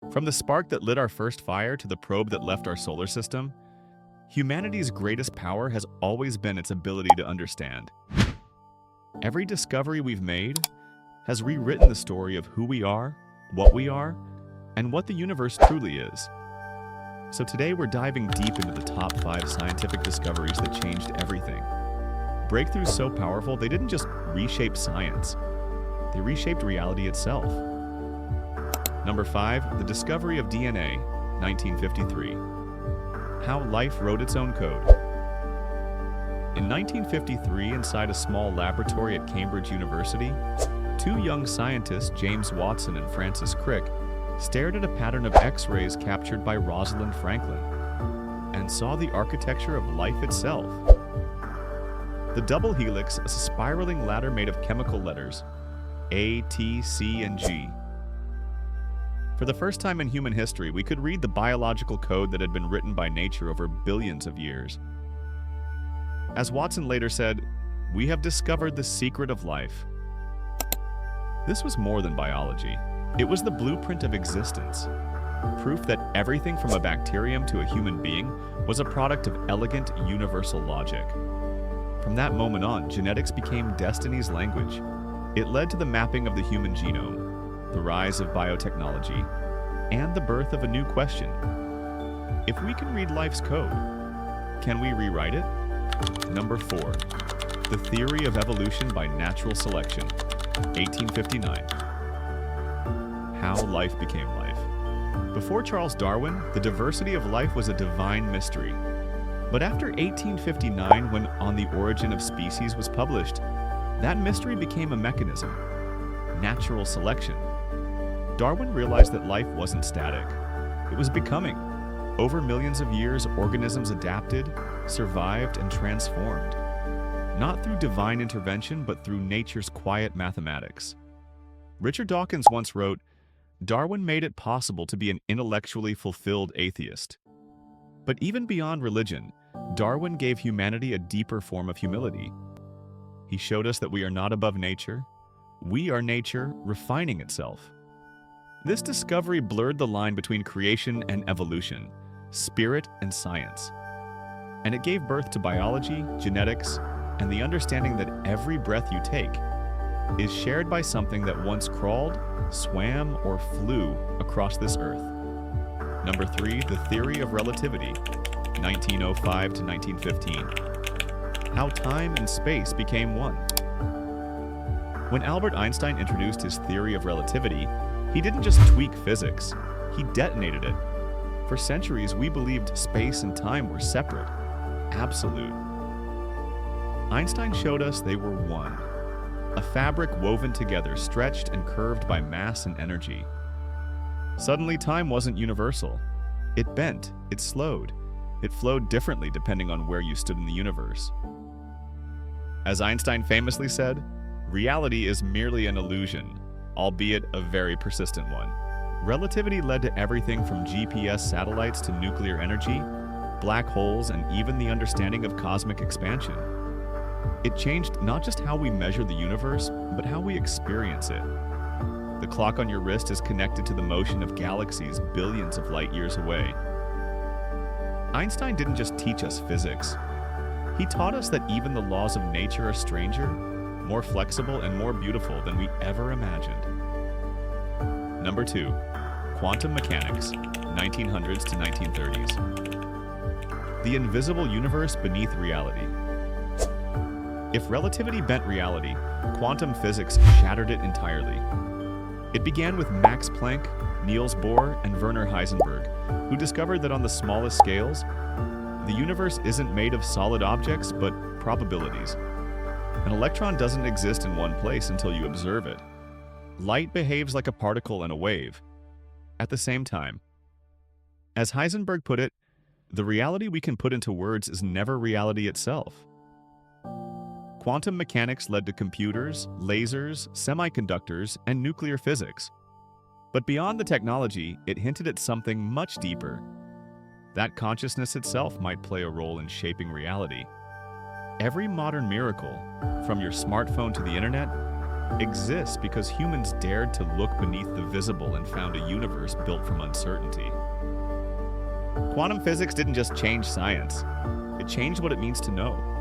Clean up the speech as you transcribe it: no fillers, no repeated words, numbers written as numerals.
From the spark that lit our first fire to the probe that left our solar system, humanity's greatest power has always been its ability to understand. Every discovery we've made has rewritten the story of who we are, and what the universe truly is. So today we're diving deep into the top 5 scientific discoveries that changed everything. Breakthroughs so powerful, they didn't just reshape science, they reshaped reality itself. Number 5, the discovery of DNA, 1953. How life wrote its own code. In 1953, inside a small laboratory at Cambridge University, 2 young scientists, James Watson and Francis Crick, stared at a pattern of X-rays captured by Rosalind Franklin and saw the architecture of life itself. The double helix is a spiraling ladder made of chemical letters A, T, C, and G. For the first time in human history, we could read the biological code that had been written by nature over billions of years. As Watson later said, "We have discovered the secret of life." This was more than biology. It was the blueprint of existence, proof that everything from a bacterium to a human being was a product of elegant, universal logic. From that moment on, genetics became destiny's language. It led to the mapping of the human genome, the rise of biotechnology, and the birth of a new question. If we can read life's code, can we rewrite it? Number 4, the theory of evolution by natural selection, 1859. How life became life. Before Charles Darwin, the diversity of life was a divine mystery. But after 1859, when On the Origin of Species was published, that mystery became a mechanism: natural selection. Darwin realized that life wasn't static. It was becoming. Over millions of years, organisms adapted, survived, and transformed. Not through divine intervention, but through nature's quiet mathematics. Richard Dawkins once wrote, "Darwin made it possible to be an intellectually fulfilled atheist." But even beyond religion, Darwin gave humanity a deeper form of humility. He showed us that we are not above nature. We are nature refining itself. This discovery blurred the line between creation and evolution, spirit and science. And it gave birth to biology, genetics, and the understanding that every breath you take is shared by something that once crawled, swam, or flew across this earth. Number 3, the theory of relativity, 1905 to 1915. How time and space became one. When Albert Einstein introduced his theory of relativity, he didn't just tweak physics, he detonated it. For centuries, we believed space and time were separate, absolute. Einstein showed us they were one, a fabric woven together, stretched and curved by mass and energy. Suddenly, time wasn't universal. It bent, it slowed, it flowed differently depending on where you stood in the universe. As Einstein famously said, reality is merely an illusion, albeit a very persistent one. Relativity led to everything from GPS satellites to nuclear energy, black holes, and even the understanding of cosmic expansion. It changed not just how we measure the universe, but how we experience it. The clock on your wrist is connected to the motion of galaxies billions of light years away. Einstein didn't just teach us physics. He taught us that even the laws of nature are stranger, more flexible, and more beautiful than we ever imagined. Number 2, quantum mechanics, 1900s to 1930s. The invisible universe beneath reality. If relativity bent reality, quantum physics shattered it entirely. It began with Max Planck, Niels Bohr, and Werner Heisenberg, who discovered that on the smallest scales, the universe isn't made of solid objects, but probabilities. An electron doesn't exist in one place until you observe it. Light behaves like a particle and a wave at the same time. As Heisenberg put it, the reality we can put into words is never reality itself. Quantum mechanics led to computers, lasers, semiconductors, and nuclear physics. But beyond the technology, it hinted at something much deeper. That consciousness itself might play a role in shaping reality. Every modern miracle, from your smartphone to the internet, exists because humans dared to look beneath the visible and found a universe built from uncertainty. Quantum physics didn't just change science, it changed what it means to know.